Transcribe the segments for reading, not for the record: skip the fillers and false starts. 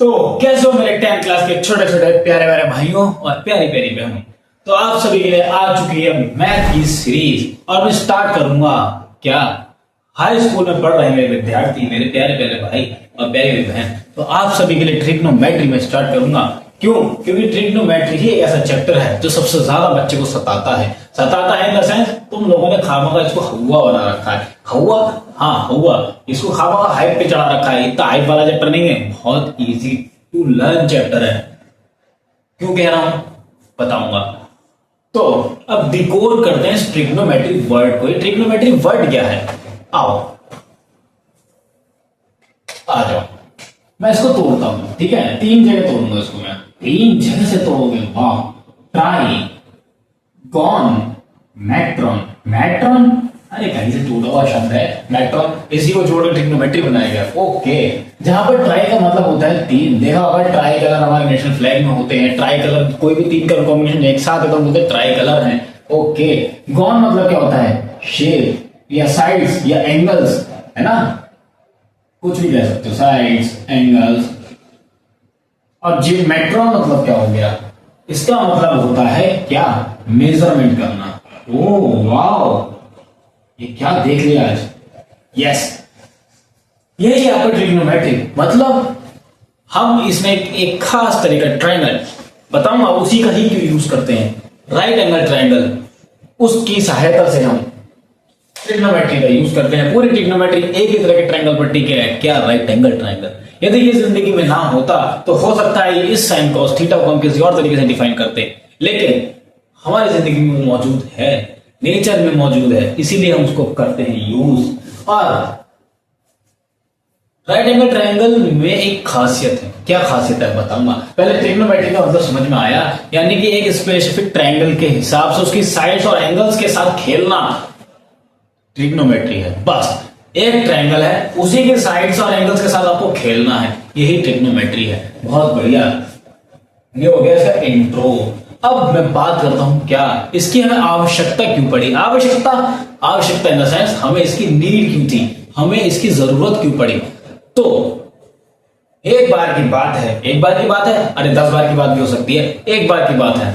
तो कैसे हो मेरे 10th क्लास के छोटे छोटे प्यारे प्यारे भाइयों और प्यारी प्यारी बहनों। तो आप सभी के लिए आ चुकी है मैथ की सीरीज और मैं स्टार्ट करूंगा क्या हाई स्कूल में पढ़ रहे मेरे विद्यार्थी, मेरे प्यारे प्यारे भाई और प्यारी बहन। तो आप सभी के लिए ट्रिग्नोमेट्री में स्टार्ट करूंगा। क्यों? क्योंकि ट्रिग्नोमेट्री ही एक ऐसा चैप्टर है जो सबसे ज्यादा बच्चे को सताता है इन द सेंस तुम लोगों ने खामखा इसको हवा बना रखा है। हवा, हाँ हवा, इसको खामखा हाइप पे चढ़ा रखा है। इतना हाइप वाला चैप्टर नहीं है, बहुत इजी टू लर्न चैप्टर है। क्यों कह रहा हूं बताऊंगा। तो अब डिकोड करते हैं इस ट्रिग्नोमेट्री वर्ड को। ये ट्रिग्नोमेट्री वर्ड क्या है? आओ आ जाओ, मैं इसको तोड़ता हूं, ठीक है? 3 जगह तोड़ूंगा इसको मैं। 3 जगह से तोड़ोगे? वाह। Try gone matron. मैट्रॉन अरे कहीं से टूटा हुआ शब्द है मैट्रॉन, इसी को जोड़कर ट्रिग्नोमेट्री बनाया गया। ओके, जहां पर ट्राई का मतलब होता है 3। देखा होगा ट्राई कलर हमारे नेशनल फ्लैग में होते हैं। ट्राई कलर कोई भी 3 कलर कॉम्बिनेशन एक साथ है तो बोलते ट्राई कलर है। ओके, गॉन मतलब क्या होता है? शेप या साइड्स या एंगल्स, है ना? कुछ भी कह सकते हो, साइड्स, एंगल्स। और जियोमेट्रॉन मतलब क्या हो गया? इसका मतलब होता है क्या? मेजरमेंट करना। ओह वाओ, ये क्या देख लिया आज। यस, यही आपका ट्रिग्नोमेट्री। मतलब हम इसमें एक खास तरीका ट्रायंगल बताऊंगा, उसी का ही क्यों यूज करते हैं। राइट एंगल ट्रायंगल, उसकी सहायता से हम ट्रिग्नोमेट्री का यूज करते हैं। पूरी ट्रिग्नोमेट्री एक ही तरह के ट्रायंगल पर टिके है। क्या? Right angle triangle. यदि ये जिंदगी में ना होता तो हो सकता है इस साइन कॉस थीटा को हम किसी और तरीके से डिफाइन करते, लेकिन हमारी जिंदगी में मौजूद है, नेचर में मौजूद है, इसीलिए हम उसको करते हैं यूज। और राइट एंगल ट्रायंगल में एक खासियत है। क्या खासियत है बताऊंगा। पहले ट्रिग्नोमेट्री का मतलब समझ में आया, यानी कि एक स्पेसिफिक ट्रायंगल के हिसाब से उसकी साइड्स और एंगल्स के साथ खेलना ट्रिग्नोमेट्री है। बस एक ट्रायंगल है, उसी के साइड्स और एंगल्स के साथ आपको खेलना है, यही ट्रिग्नोमेट्री है। बहुत बढ़िया, ये हो गया इसका इंट्रो। अब मैं बात करता हूं क्या इसकी हमें आवश्यकता क्यों पड़ी। आवश्यकता इन द सेंस हमें इसकी नीड क्यों थी, हमें इसकी जरूरत क्यों पड़ी। तो एक बार की बात है, अरे 10 बार की बात भी हो सकती है। एक बार की बात है,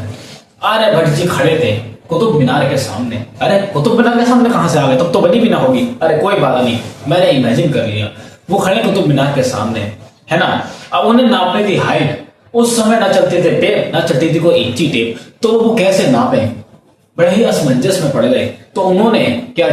आर्यभट्ट जी खड़े थे कुतुब मीनार के सामने। अरे कुतुब मीनार के सामने कहां से आ गए? तब तो बनी भी ना होगी। अरे कोई बात नहीं, मैंने इमेजिन कर लिया। वो खड़े कुतुब मीनार के सामने, है ना? अब उन्हें नापने की हाइट, उस समय ना चलते थे टेप, ना चलती थी कोई इंची टेप, तो वो कैसे नापे? बड़े ही असमंजस में पड़ गए। तो उन्होंने क्या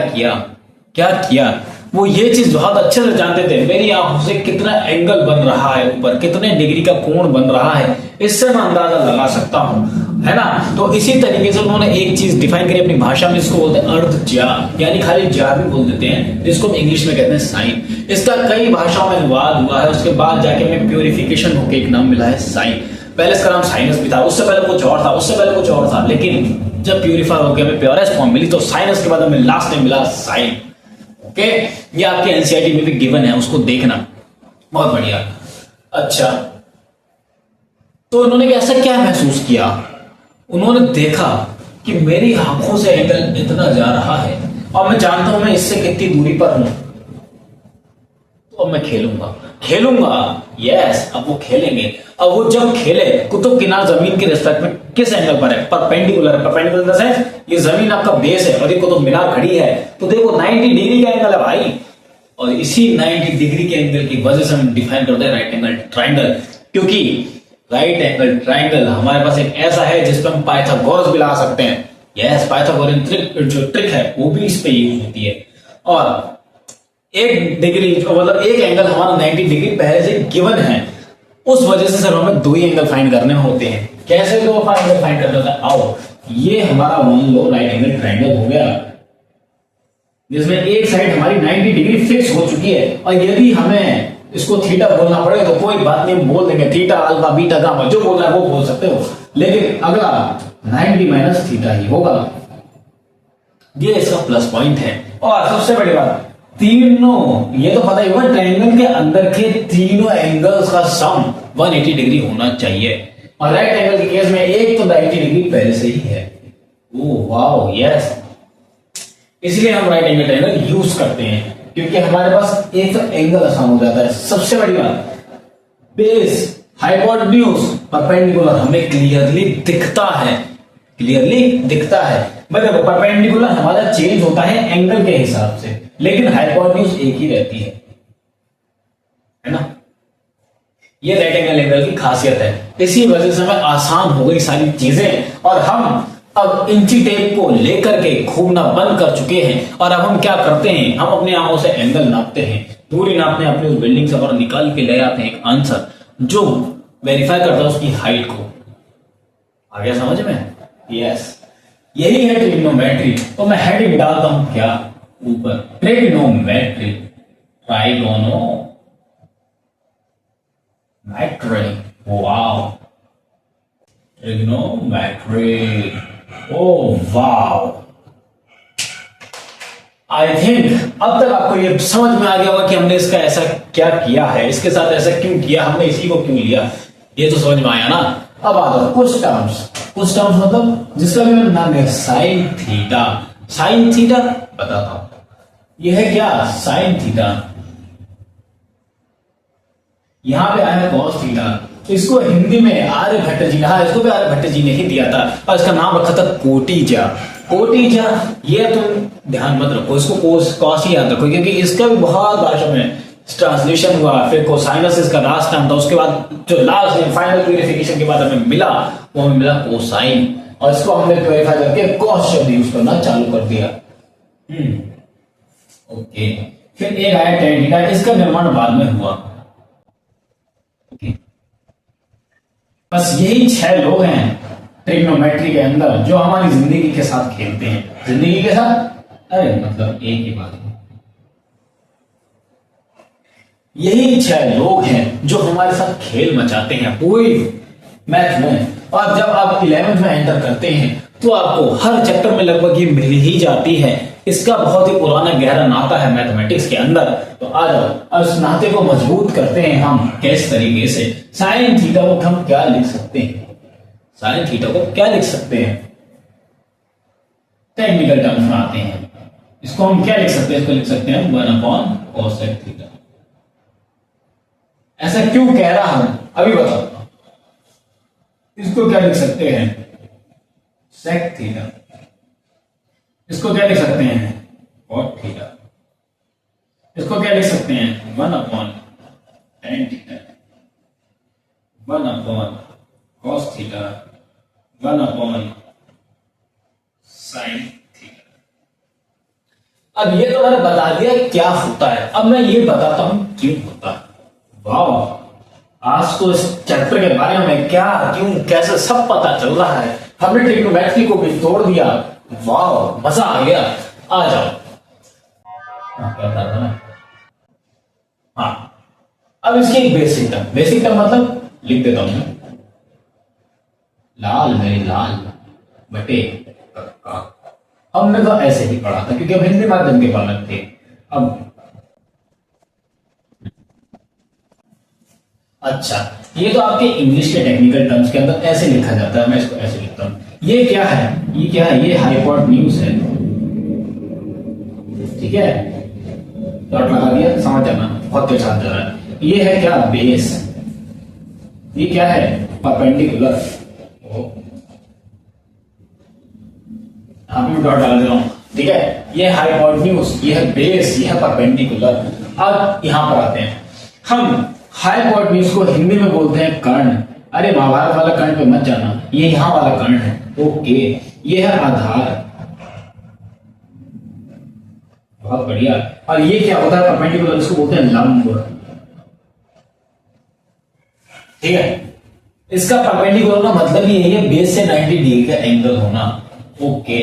किया? वो ये चीज बहुत अच्छे से जानते थे, मेरी आंखों से कितना एंगल बन रहा है, ऊपर कितने डिग्री का कोण बन रहा है, इससे मैं अंदाजा लगा सकता हूं, है ना? तो इसी तरीके से उन्होंने एक चीज डिफाइन करी अपनी भाषा में, जिसको बोलते हैं अर्थ ज्या, यानी खाली ज्या भी बोल देते हैं, जिसको इंग्लिश में कहते हैं साइन। इसका कई भाषाओं में अनुवाद हुआ है, उसके बाद जाके हमें प्योरिफिकेशन होकर एक नाम मिला है साइन। पहले इसका नाम साइनस भी था, उससे पहले कुछ और था, उससे पहले कुछ और था, लेकिन जब प्योरीफाई हो गया हमें प्योरेस्ट फॉर्म मिली तो साइनस के बाद हमें लास्ट में मिला साइन। ओके, ये आपके एनसीईआरटी में भी गिवन है, उसको देखना। बहुत बढ़िया। अच्छा, तो उन्होंने ऐसा क्या महसूस किया? उन्होंने देखा कि मेरी आंखों से एंगल इतना जा रहा है और मैं जानता हूं मैं इससे कितनी दूरी पर हूं, तो अब मैं खेलूंगा। यस, अब वो खेलेंगे। अब वो जब खेले, कुतुब मीनार जमीन के रिस्पेक्ट में किस एंगल पर है? परपेंडिकुलर है। परपेंडिकुलर है, ये जमीन आपका बेस है और ये कुतुब मीनार खड़ी है, तो देखो 90 डिग्री का एंगल है भाई। और इसी 90 डिग्री के एंगल की वजह से हम डिफाइन करते हैं राइट एंगल ट्रायंगल। क्योंकि राइट एंगल ट्रायंगल हमारे पास एक ऐसा है जिसपे हम पाइथागोरस भी लगा सकते हैं। यस, पाइथागोरियन जो ट्रिक है वो भी इस पे यूज होती है। और एक डिग्री मतलब एक एंगल हमारा 90 डिग्री पहले से गिवन है, उस वजह से सर हमें 2 ही एंगल फाइंड करने होते हैं। कैसे 2 एंगल फाइंड करना होता है? आओ, ये हमारा वन लो राइट एंगल ट्रायंगल हो गया, जिसमें एक साइड हमारी 90 डिग्री फिक्स हो चुकी है। और यदि हमें इसको थीटा बोलना पड़ेगा तो कोई बात नहीं, बोल देंगे थीटा, अल्फा, बीटा, गामा, जो बोलना है वो बोल सकते हो, लेकिन अगला 90 माइनस थीटा ही होगा। ये इसका प्लस पॉइंट है। और सबसे बड़ी बात, तीनों, ये तो पता ही होगा, ट्रायंगल के अंदर के तीनों एंगल्स का सम 180 डिग्री होना चाहिए। और राइट एंगल के केस में एक तो 90 डिग्री पहले से ही है। ओह वाओ, यस, इसलिए हम राइट एंगल ट्रायंगल यूज करते हैं, क्योंकि हमारे पास एक तो एंगल आसान हो जाता है। सबसे बड़ी बात, बेस हाइपोटेन्यूज परपेंडिकुलर हमें क्लियरली दिखता है, क्लियरली दिखता है। मतलब परपेंडिकुलर हमारा चेंज होता है एंगल के हिसाब से, लेकिन हाइपोटेन्यूज एक ही रहती है ना। ये राइट एंगल एंगल की खासियत है। इसी वजह से हमें आसान हो गई सारी चीजें, और हम अब इंची टेप को लेकर के घूमना बंद कर चुके हैं। और अब हम क्या करते हैं, हम अपने आंखों से एंगल नापते हैं, दूरी नापते हैं, अपनी उस बिल्डिंग से और निकाल के ले आते हैं एक आंसर जो वेरीफाई करता है उसकी हाइट को। आ गया समझ में? यस, यही है ट्रिग्नोमेट्री। तो मैं हेडिंग डालता हूं क्या ऊपर, trigonometry, trigonometry. Wow, trigonometry, oh wow. I think अब तक आपको ये समझ में आ गया होगा कि हमने इसका ऐसा क्या किया है, इसके साथ ऐसा क्यों किया, हमने इसी को क्यों लिया, ये तो समझ में आया ना। अब आ जाओ कुछ टर्म्स मतलब जिसका भी नाम है साइन थीटा। साइन थीटा बताता हूं, यह है क्या साइन थीटा, यहां पे आया कॉस थीटा। इसको हिंदी में आर्यभट्ट जी, हाँ इसको भी आर्यभट्ट जी ने ही दिया था, और इसका नाम रखा था कोटिजा। कोटिजा ये तुम ध्यान मत रखो, इसको कॉस ही याद रखो, क्योंकि इसका भी बहुत भाषा में ट्रांसलेशन हुआ। फिर कोसाइनस इसका लास्ट टाइम था, उसके बाद जो लास्ट में फाइनल प्यूरिफिकेशन के बाद हमें मिला वो हमें मिला कोसाइन, और इसको हमने प्यूरिफाई करके कॉस शब्द यूज करना चालू कर दिया। ओके, फिर एक आया टेन थीटा, इसका निर्माण बाद में हुआ। बस यही 6 लोग हैं ट्रिग्नोमेट्री के अंदर जो हमारी जिंदगी के साथ खेलते हैं। जिंदगी के साथ, अरे मतलब एक ही बात, यही 6 लोग हैं जो हमारे साथ खेल मचाते हैं पूरी मैथ में। और जब आप 11th में एंटर करते हैं तो आपको हर चैप्टर में लगभग ये मिल ही जाती है। इसका बहुत ही पुराना गहरा नाता है मैथमेटिक्स के अंदर। तो आ जाओ, अब इस नाते को मजबूत करते हैं हम किस तरीके से। साइन थीटा को हम क्या लिख सकते हैं, साइन थीटा को क्या लिख सकते हैं, टेक्निकल टर्म्स में आते हैं। इसको हम क्या लिख सकते हैं, इसको लिख सकते हैं 1/cosec थीटा। ऐसा क्यों कह रहा हूं अभी बताता हूं। इसको क्या लिख सकते हैं, सेक थीटा। इसको क्या लिख सकते हैं, कॉट थीटा। इसको क्या लिख सकते हैं, 1/tan theta, 1/cos theta, 1/sin theta. अब ये तो मैंने बता दिया क्या होता है, अब मैं ये बताता हूं क्यों होता है। वाह, आज तो इस चैप्टर के बारे में क्या क्यों कैसे सब पता चल रहा है। हमने ट्रिग्नोमेट्री को भी तोड़ दिया। वाह, मजा आ गया। आ जाओ, क्या था ना, हाँ अब इसकी एक बेसिक टर्म मतलब लिख देता हूं मैं, लाल मेरी लाल बटे कक्का। हमने तो ऐसे ही पढ़ा था क्योंकि हम हिंदी माध्यम के बालक थे। अब अच्छा, ये तो आपके इंग्लिश के टेक्निकल टर्म्स के अंदर ऐसे लिखा जाता है, मैं इसको ऐसे लिखता हूं। ये क्या है, ये क्या है, ये हाइपोटेन्यूज है, ठीक है, डॉट लगा दिया, समझ जाना, बहुत के साथ जा रहा है। ये है क्या, बेस। ये क्या है, परपेंडिकुलर। यहां पे डॉट डाल दे रहा हूं, ठीक है। ये हाइपोटेन्यूज, ये है बेस, ये है परपेंडिकुलर। अब यहां पर आते हैं हम, हाइपोटेन्यूज को हिंदी में बोलते हैं कर्ण। अरे महाभारत वाला कर्ण पे मत जाना, ये यहां वाला कर्ण है। ओके, ये है आधार, बहुत बढ़िया। और ये क्या होता है, परपेंडिकुलर, इसको बोलते हैं लंब, ठीक है। इसका परपेंडिकुलर का मतलब ये है बेस से 90 डिग्री का एंगल होना। ओके,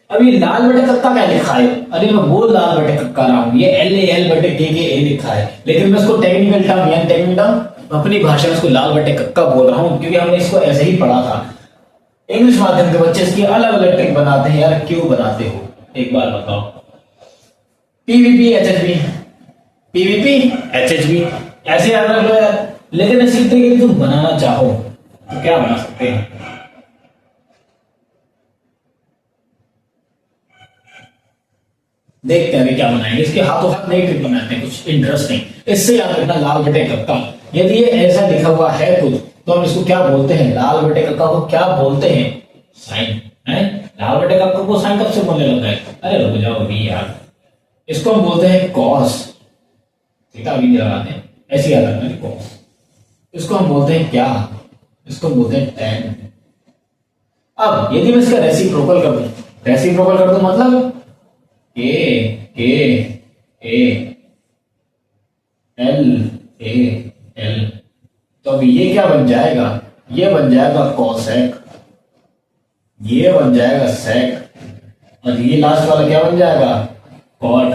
अभी लाल बटे कक्का क्या लिखा है, अरे मैं बोल लाल बटे कक्का रहा हूं, ये LAL बटे KKA लिखा है, लेकिन मैं इसको टेक्निकल टर्म अपनी भाषा में इसको लाल बटे कक्का बोल रहा हूं क्योंकि हमने इसको ऐसे ही पढ़ा था। इंग्लिश माध्यम के बच्चे इसकी अलग अलग ट्रिक बनाते हैं। यार क्यों बनाते हो, एक बार बताओ। PVP HHB, PVP HHB ऐसे याद रख लो यार। लेकिन इसी तरीके की तुम बनाना चाहो तो क्या बना सकते हैं, देखते हैं अभी क्या बनाएंगे। इसके हाथों हाथ नई ट्रिक बनाते हैं कुछ इंटरेस्टिंग। इससे याद रखना लाल बटे कक्का। यदि ये ऐसा लिखा हुआ है कुछ, तो हम इसको क्या बोलते हैं? लाल बटे कक्का को क्या बोलते हैं? साइन है। लाल बटे कक्का को साइन कब से बोलने लगा है? अरे रुक जाओ अभी यार, इसको हम बोलते हैं कॉस। थीटा भी लगाते हैं, ऐसे याद रखना कॉस। इसको हम बोलते हैं क्या? इसको बोलते हैं टेन। अब यदि मैं इसका रेसिप्रोकल कर दूं, रेसिप्रोकल कर दूं मतलब ए एल ए एल, तो अब ये क्या बन जाएगा? ये बन जाएगा कॉसेक, ये बन जाएगा सेक, और ये लास्ट वाला क्या बन जाएगा? कॉट।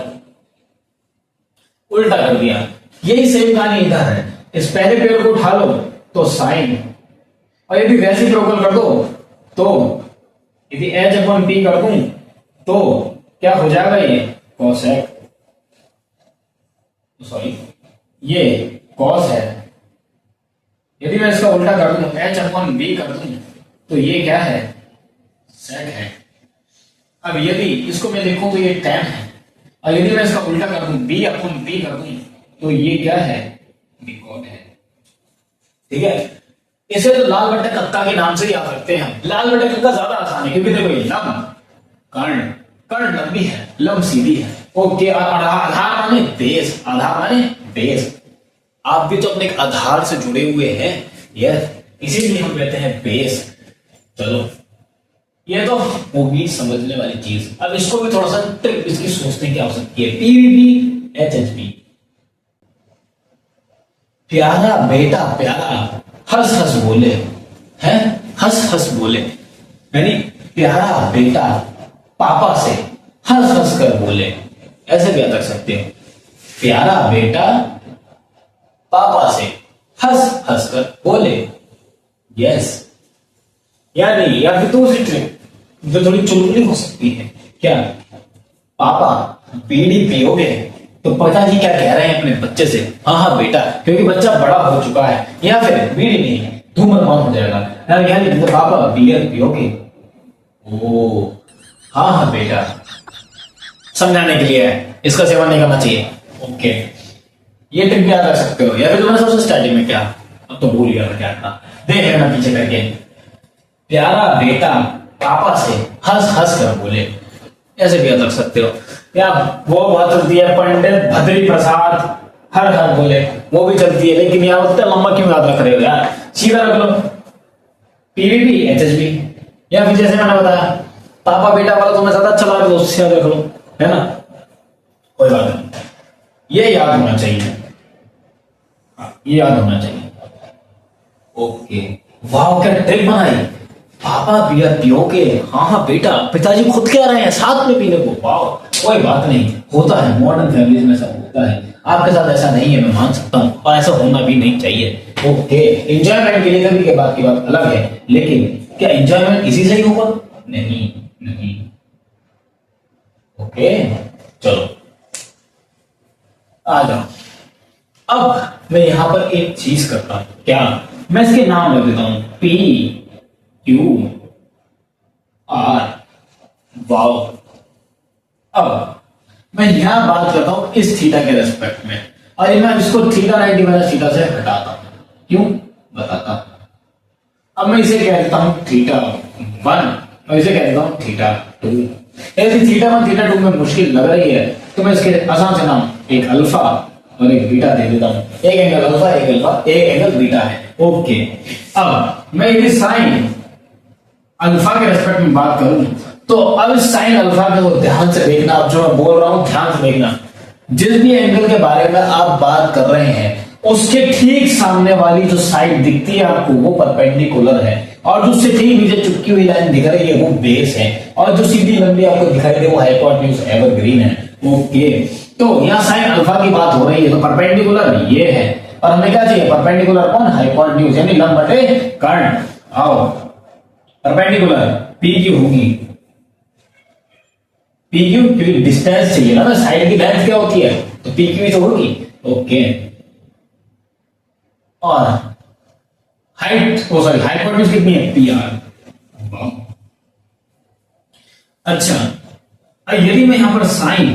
उल्टा कर दिया। यही सेम कहानी इधर है। इस पहले पेड़ को उठा लो तो साइन, और यदि रेसिप्रोकल कर दो तो यदि एच अपॉन पी कर दूं तो क्या हो जाएगा? ये कॉसेक, सॉरी ये कॉस है। यदि मैं इसका उल्टा कर दूं, एच अपॉन बी कर दूं तो ये क्या है? सेक है। अब यदि इसको मैं लिखूं तो ये टेन है, और यदि मैं इसका उल्टा कर दूं, बी अपॉन बी कर दूं तो ये क्या है? बिकॉट है। ठीक है, इसे तो लाल बटे कक्का के नाम से याद रखते हैं हम। लाल बटे कक्का ज्यादा आसान है, क्योंकि देखो ये लम कर्ण, कर्ण लंबी है, लम सीधी है। ओके, आधार माने बेस, आधार माने बेस। आप भी तो अपने एक आधार से जुड़े हुए हैं, यस, इसीलिए हम कहते हैं बेस। चलो, ये तो होगी समझने वाली चीज। अब इसको भी थोड़ा सा ट्रिक इसकी सोचने की आवश्यकता है। पीवीपी एचएचपी, प्यारा बेटा प्यारा हंस हंस बोले, हैं हंस हंस बोले, यानी प्यारा बेटा पापा से हंस हंस कर बोले, ऐसे भी याद रख सकते हो। प्यारा बेटा पापा से हंस हंस कर बोले, यस। यानी या फिर दूसरी ट्रिक जो थोड़ी चुलबुली हो सकती है, क्या? पापा बीड़ी पियोगे? तो पिताजी क्या कह रहे हैं अपने बच्चे से? हाँ हाँ बेटा, क्योंकि बच्चा बड़ा हो चुका है। या फिर बीड़ी नहीं, धूम्रपान हो जाएगा, यानी पापा बियर पियोगे? ओ हाँ हाँ बेटा, समझाने के लिए है, इसका सेवन नहीं करना चाहिए। ओके, ये ट्रिक भी याद रख सकते हो। या फिर तुमने सबसे स्टार्टिंग में क्या, अब तो भूल गया क्या था, देख लेना पीछे करके। प्यारा बेटा पापा से हंस हंस कर बोले, ऐसे भी याद रख सकते हो। या वो बात चलती है, पंडित भद्री प्रसाद हर हर बोले, वो भी चलती है, लेकिन यार उतना लंबा क्यों याद रख रहे हो यार? सीधा रख लो, पीवीपी एचएचबी। या फिर जैसे मैंने बताया, पापा बेटा वाला तुम्हें ज्यादा अच्छा लगा तो उससे याद रख लो, है ना, कोई बात नहीं, ये याद होना चाहिए, ये याद होना चाहिए। ओके, वाह क्या ट्रिक बनाई। पापा बियर पियोगे? हाँ हाँ बेटा, पिताजी खुद कह रहे हैं साथ में पीने को। वाह, कोई बात नहीं, होता है, मॉडर्न फैमिलीज में सब होता है। आपके साथ ऐसा नहीं है, मैं मान सकता हूँ, और ऐसा होना भी नहीं चाहिए। ओके, एंजॉयमेंट के लिए कभी के बाद की बात अलग है, लेकिन क्या एंजॉयमेंट इसी से ही होगा? नहीं नहीं। ओके, चलो आ जाओ। अब मैं यहां पर एक चीज करता हूं, क्या? मैं इसके नाम रख देता हूं, पी क्यू आर, वाओ। अब मैं यहां बात करता हूं इस थीटा के रेस्पेक्ट में, और मैं इसको थीटा 90 माइनस थीटा से हटाता हूं। क्यों? बताता हूं। अब मैं इसे कह देता हूं थीटा 1, और इसे कह देता हूं थीटा 2। यदि थीटा 1 थीटा 2 में मुश्किल लग रही है तो मैं इसके आसान से नाम एक अल्फा और एक बीटा दे देता हूं। एक एंगल अल्फा, एक एंगल बीटा है। ओके, अब मैं यदि साइन अल्फा के रेस्पेक्ट में बात करूं तो अब साइन अल्फा को ध्यान से देखना। अब जो मैं बोल रहा हूं ध्यान से देखना। जिस भी एंगल के बारे में आप बात कर रहे हैं उसके ठीक सामने वाली जो साइड दिखती है आपको वो परपेंडिकुलर है, और जो उससे ठीक नीचे चुपकी हुई लाइन दिख रही है वो बेस है, और जो सीधी लंबी आपको दिखाई दे वो हाइपोटेन्यूज एवरग्रीन है। ओके, तो यहाँ साइन अल्फा की बात हो रही है तो परपेंडिकुलर ये है, और हमें क्या चाहिए? परपेंडिकुलर कौन? हाइपोटेन्यूज, यानी लंब बटे कर्ण। आओ, परपेंडिकुलर पी क्यू होगी, पी क्यू, क्योंकि डिस्टेंस चाहिए ना, साइड की लेंथ क्या होती है, तो पी क्यू तो होगी। ओके, और हाइट, सॉरी हाइपोटेन्यूज कितनी है? P R. अच्छा, यदि मैं यहां पर साइन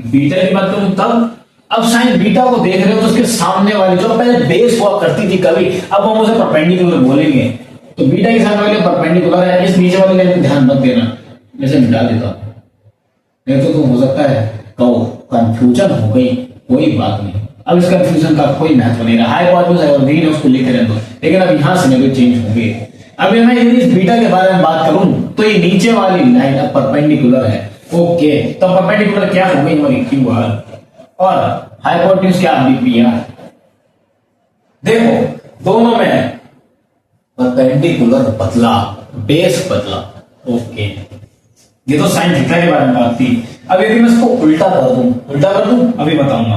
बीटा की बात करूं तब, अब साइन बीटा को देख रहे हो तो उसके सामने वाली जो पहले बेस हुआ करती थी कभी, अब हम उसे परपेंडिकुलर बोलेंगे। तो बीटा के सामने वाली परपेंडिकुलर है, इस नीचे वाली लाइन ध्यान मत देना, मैं इसे मिटा देता हूं, नहीं तो हो सकता है कहो कंफ्यूजन हो गई, कोई बात नहीं, अब इस कंफ्यूजन का कोई महत्व नहीं रहा। हाइपोटेन्यूज है और मीन उसको लिख रहे दो, लेकिन अब यहां से मेरे चेंज होंगे। अब मैं यदि इस बीटा के बारे में बात करूं तो ये नीचे वाली लाइन अब परपेंडिकुलर है, ओके, तो परपेंडिकुलर क्या हो गई हमारी क्यू आर, और हाइपोटेन्यूज क्या होगी पी आर। देखो दोनों में परपेंडिकुलर बदला, बेस बदला, ओके, ये तो साइन थीटा के बारे में बात थी। अब यदि मैं इसको उल्टा कर दूं अभी बताऊंगा,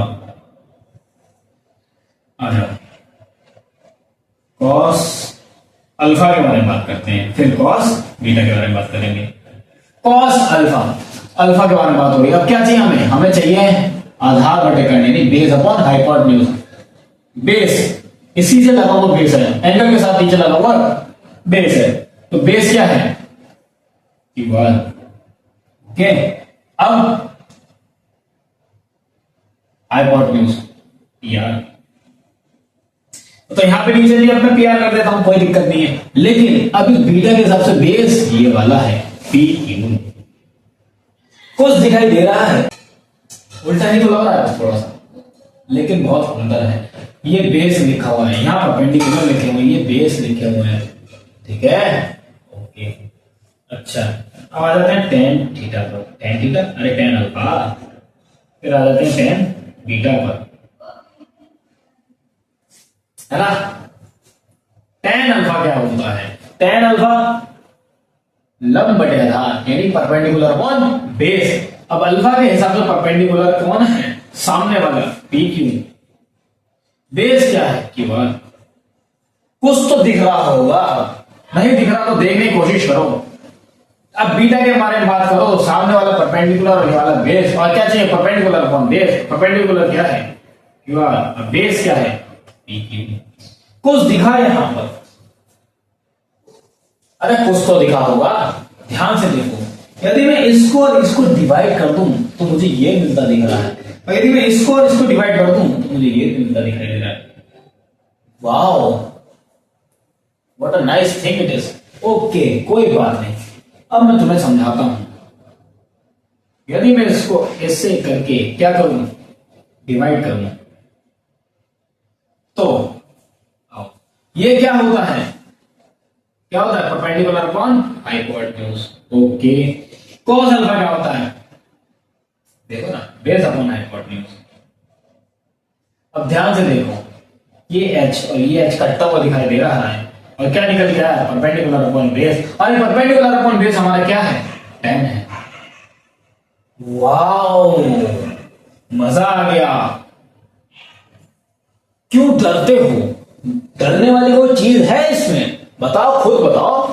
आ जाओ। कॉस अल्फा के बारे में बात करते हैं, फिर कॉस बीटा के बारे में बात करेंगे। कॉस अल्फा के बारे में बात हो रही है। अब क्या चाहिए हमें चाहिए आधार बटे कर्ण, यानी बेस अपॉन हाइपोटेन्यूज। बेस इसी से लगा हुआ बेस है, एंगल के साथ नीचे लगा हुआ बेस है, तो बेस क्या है ओके। अब हाइपोटेन्यूज पीआर, तो यहां पे नीचे भी अपने पीआर कर देता हूं, कोई दिक्कत नहीं है, लेकिन अब इस बीटा के हिसाब से बेस ये वाला है पी क्यू। कुछ दिखाई दे रहा है, उल्टा ही तो लग रहा है थोड़ा सा, लेकिन बहुत अंदर है। ये बेस लिखा हुआ है, यहां परपेंडिकुलर लिखे हुए, ये बेस लिखे हुए हैं, ठीक है, ओके। अच्छा अब आ जाते हैं टेन थीटा पर, टेन थीटा अरे टेन अल्फा, फिर आ जाते हैं टेन बीटा पर, है ना। टेन अल्फा क्या होता है, टेन अल्फा लंब बटे आधार, यानी परपेंडिकुलर अपॉन बेस। अब अल्फा के हिसाब से परपेंडिकुलर कौन है, सामने वाला पी क्यू, बेस क्या है क्यू आर। कुछ तो दिख रहा होगा, नहीं दिख रहा तो देखने की कोशिश करो। अब बीटा के बारे में बात करो, सामने वाला परपेंडिकुलर और ये वाला बेस, और क्या चाहिए परपेंडिकुलर अपॉन बेस। परपेंडिकुलर क्या है क्यू आर, अब बेस क्या है पी क्यू। कुछ दिखा यहां पर, अरे कुछ तो दिखा होगा, ध्यान से देखो। यदि मैं इसको और इसको डिवाइड कर दूं तो मुझे ये मिलता दिख रहा है, और यदि मैं इसको और इसको डिवाइड कर दूं तो मुझे ये मिलता दिखाई दे रहा है। Wow what a nice thing it is, okay कोई बात नहीं। अब मैं तुम्हें समझाता हूं, यदि मैं इसको ऐसे करके क्या करूं, डिवाइड करूं, तो ये क्या होता है, क्या होता है perpendicular upon hypotenuse, okay. Cos alpha क्या होता है, देखो ना, बेस अपॉन हाइपोटेन्यूज। अब ध्यान से देखो, ये h और ये h कटता हुआ दिखाई दे रहा है, और क्या निकल गया है परपेंडिकुलर अपॉन बेस, और ये परपेंडिकुलर अपॉन बेस हमारा क्या है tan है। वाओ मजा आ गया। क्यों डरते हो, डरने वाली कोई चीज है इसमें, बताओ खुद बताओ।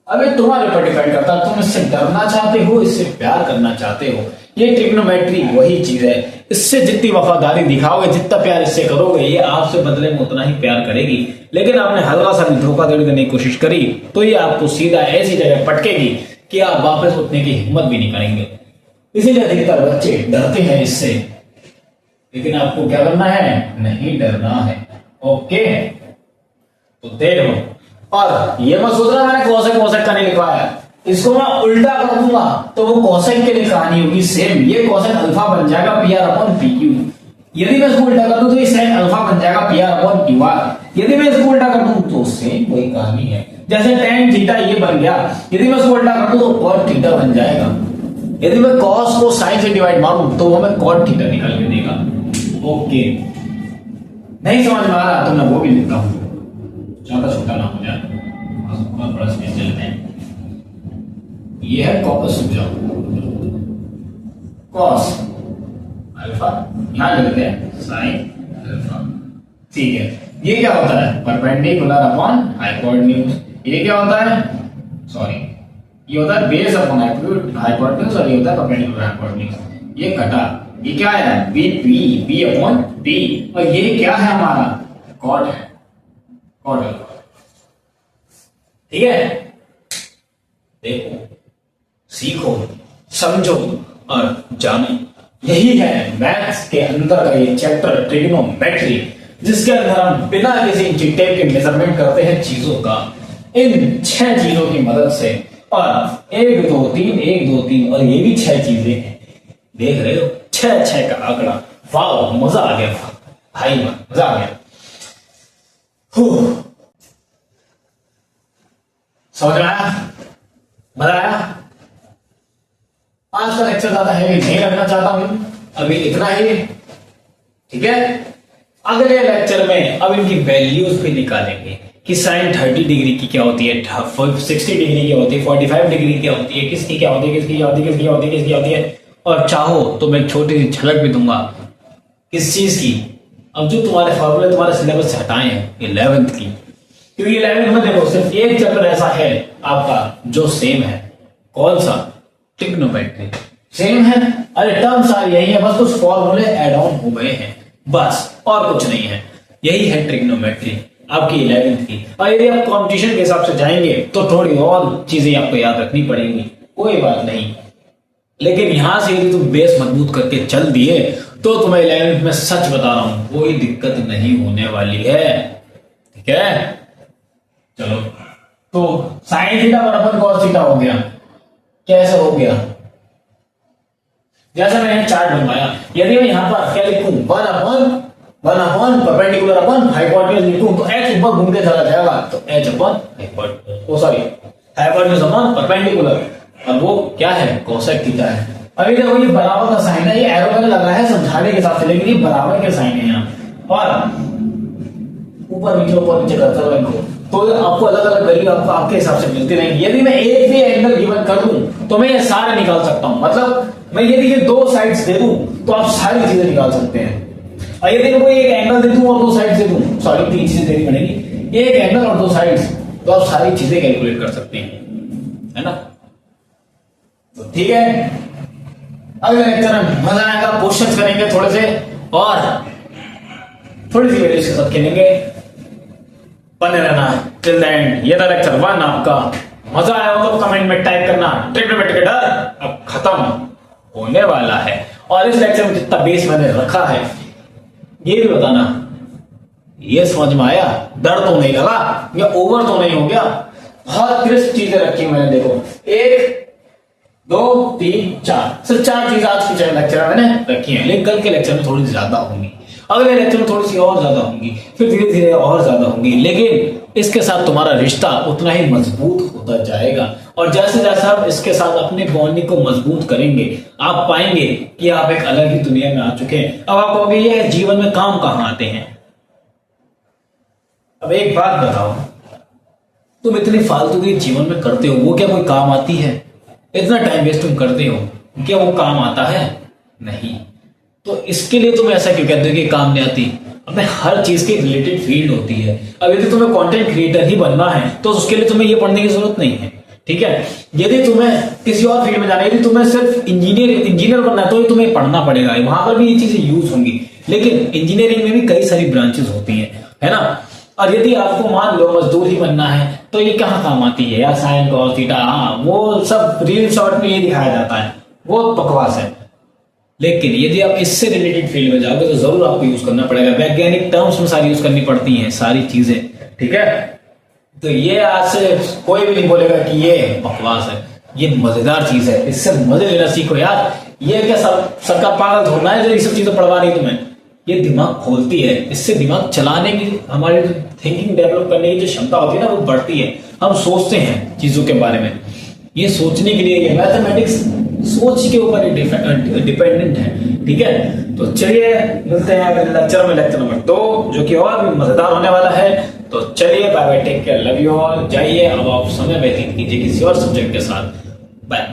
अबे तुम्हारे पर डिपेंड करता है, तुम इससे डरना चाहते हो, इससे प्यार करना चाहते हो। ये ट्रिग्नोमेट्री वही चीज है, इससे जितनी वफादारी दिखाओगे, जितना प्यार इससे करोगे, ये आपसे बदले में उतना ही प्यार करेगी। लेकिन आपने हल्का सा भी धोखाधड़ी करने की कोशिश करी तो ये आपको सीधा ऐसी जगह पटकेगी कि आप वापस उठने की हिम्मत भी नहीं करेंगे। इसीलिए अधिकतर बच्चे डरते हैं इससे, लेकिन आपको क्या करना है, नहीं डरना है, ओके। तो देख लो, और ये मत सोचना मैंने कोसेक का नहीं लिखवाया, इसको मैं उल्टा कर दूंगा तो वो कोसेक के लिए कहानी होगी सेम। ये कोसेक अल्फा बन जाएगा P R upon P Q. यदि मैं इसको उल्टा कर दूं तो ये सेक अल्फा बन जाएगा P R upon Q R. यदि मैं इसको उल्टा कर दूं तो सेम वही कहानी है, जैसे टेन थीटा ये बन गया, यदि मैं इसको उल्टा कर दूं तो कॉट थीटा बन जाएगा। यदि मैं कॉस को साइन से डिवाइड मारूं तो वो हमें कॉट थीटा निकाल के देगा, ओके। नहीं समझ में आ रहा तो मैं वो भी लिखता हूं, ज्यादा छोटा ना हो जाए, बड़ा स्पेस लेते हैं। ये है कॉस, कॉस अल्फा, यहां लिखते हैं साइन अल्फा, ठीक है। ये क्या होता है परपेंडिकुलर अपॉन हाइपोटेन्यूज। ये क्या होता है, सॉरी, ये होता है बेस अपॉन हाइपोटेन्यूज, और ये होता है परपेंडिकुलर हाइपोटेन्यूज। ये कटा, ये क्या है B P, B upon P, और ये क्या है हमारा कॉट है, कॉट अल्फा, ठीक है। देखो, सीखो, समझो और जानो। यही है मैथ्स के अंदर का ये चैप्टर ट्रिग्नोमेट्री, जिसके अंदर हम बिना किसी इंची टेप के मेजरमेंट करते हैं चीजों का इन 6 चीजों की मदद से। और 1 2 3 1 2 3 और ये भी 6 चीजें हैं, देख रहे हो 6 का आंकड़ा। वाह मजा आ गया भाई, मजा आ गया। समझ में आया, मजा आया। आज का लेक्चर ज्यादा है नहीं रखना चाहता हूं, अभी इतना ही, ठीक है। अगले लेक्चर में अब इनकी वैल्यूज भी निकालेंगे कि साइन 30 डिग्री की क्या होती है, 60 डिग्री की होती है, 45 डिग्री की होती है, किसकी क्या होती है, किसकी क्या होती है, किसकी होती है, किसकी होती है। और चाहो तो मैं छोटी सी झलक भी दूंगा किस चीज की। अब जो तुम्हारे फॉर्मूले तुम्हारे सिलेबस से हटाए हैं 11th की, क्योंकि 11th में देखो सिर्फ एक चैप्टर ऐसा है आपका जो सेम है। कौन सा? ट्रिग्नोमेट्री सेम है। अरे टर्म सारी यही है, बस कुछ फॉर्मूले ऐड ऑन हो गए हैं बस, और कुछ नहीं है। यही है ट्रिग्नोमेट्री आपकी 11th की। और यदि आप कॉम्पिटिशन के हिसाब से जाएंगे तो थोड़ी और चीजें आपको याद रखनी पड़ेंगी, कोई बात नहीं। लेकिन यहां से यदि तुम बेस मजबूत करके चल दिए तो तुम्हें 11th में सच बता रहा हूं कोई दिक्कत नहीं होने वाली है, ठीक है। चलो तो साइन थीटा बराबर कॉस थीटा हो गया। कैसे हो गया? जैसे मैंने चार्ट बनवाया, यदि मैं यहां पर क्या लिखूं 1 अपॉन परपेंडिकुलर अपॉन हाइपोटेन्यूज लिखूं तो h ऊपर घूम के चला जाएगा, तो h upon hypotenuse upon perpendicular. अब वो क्या है? कोसेक थीटा है। अभी देखो ये बराबर का साइन है, ये एरो मैंने लगा है समझाने के हिसाब से, लेकिन ये बराबर के साइन है यहाँ। और ऊपर नीचे करता हुआ इनको, तो आपको अलग अलग वैल्यू आपके हिसाब से मिलती रहेंगी। यदि मैं एक भी एंगल गिवन कर दूं तो मैं ये सारे निकाल सकता हूं। मतलब मैं यदि ये 2 साइड्स दे दूं तो आप सारी चीजें निकाल सकते हैं। और यदि मैं कोई एक एंगल दे दूं और 2 साइड्स दे दूं, सॉरी 3 चीजें देनी पड़ेगी, एक एंगल और 2 साइड्स, तो आप सारी चीजें कैलकुलेट कर सकते हैं, है ना। तो ठीक है, अगले लेक्चर में मजा आएगा, क्वेश्चंस करेंगे थोड़े से और थोड़ी सी वैल्यूज के साथ खेलेंगे। बने रहना टिल द एंड। ये था लेक्चर 1 आपका। मजा आया हो तो कमेंट में टाइप करना। ट्रिग्नोमेट्री का डर अब खत्म होने वाला है। और इस लेक्चर में जितना बेस मैंने रखा है ये भी बताना, ये समझ में आया? डर तो नहीं लगा या ओवर तो नहीं हो गया? बहुत क्रिस्प चीजें रखी मैंने, देखो 1 2 3 4, सिर्फ 4 चीज आज के लेक्चर में मैंने रखी है, लेकिन कल के लेक्चर में थोड़ी ज्यादा होंगी, अगले लेक्चर में थोड़ी सी और ज्यादा होंगी, फिर धीरे धीरे और ज्यादा होंगी। लेकिन इसके साथ तुम्हारा रिश्ता उतना ही मजबूत होता जाएगा। और जैसे जैसे आप इसके साथ अपने बॉन्डिंग को मजबूत करेंगे, आप पाएंगे कि आप एक अलग ही दुनिया में आ चुके हैं। अब आप कहोगे ये जीवन में काम कहां आते हैं? अब एक बात बताओ, तुम इतनी फालतू की जीवन में करते हो, वो क्या कोई काम आती है? इतना टाइम वेस्ट तुम करते हो, क्या वो काम आता है? नहीं। तो इसके लिए तुम ऐसा क्यों कहते हो कि काम नहीं आती? अपने हर चीज की रिलेटेड फील्ड होती है। अब यदि तुम्हें कंटेंट क्रिएटर ही बनना है तो उसके लिए तुम्हें ये पढ़ने की जरूरत नहीं है, ठीक है। यदि तुम्हें किसी और फील्ड में जाना है, यदि तुम्हें सिर्फ इंजीनियर बनना है तो तुम्हें पढ़ना पड़ेगा, वहां पर भी ये चीजें यूज होंगी। लेकिन इंजीनियरिंग में भी कई सारी ब्रांचेस होती हैं, है ना। और यदि आपको मान लो मजदूर ही बनना है तो ये कहाँ काम आती है यार? साइन कॉस थीटा, हाँ वो सब रील शॉर्ट में ये दिखाया जाता है, वो बकवास है। लेकिन यदि आप इससे रिलेटेड फील्ड में जाओगे तो जरूर आपको यूज करना पड़ेगा। वैज्ञानिक टर्म्स में सारी यूज करनी पड़ती हैं सारी चीजें, ठीक है। तो ये आज से कोई भी नहीं बोलेगा कि ये बकवास है, ये मजेदार चीज है, इससे मजे लेना सीखो यार। ये क्या सरकार पागल थोड़ा है जो ये सब चीजें पढ़वा रही तुम्हें? ये दिमाग खोलती है, इससे दिमाग चलाने की, हमारी थिंकिंग डेवलप करने की जो क्षमता होती है ना वो बढ़ती है। हम सोचते हैं चीजों के बारे में, ये सोचने के लिए ये मैथमेटिक्स सोच के ऊपर डिपेंडेंट है, ठीक है। तो चलिए मिलते हैं अगले लेक्चर में, लेक्चर नंबर 2, जो कि और भी मजेदार होने वाला है। तो चलिए bye bye, take care, love you all. जाइए अब आप समय व्यतीत कीजिए किसी और सब्जेक्ट के साथ। बाय।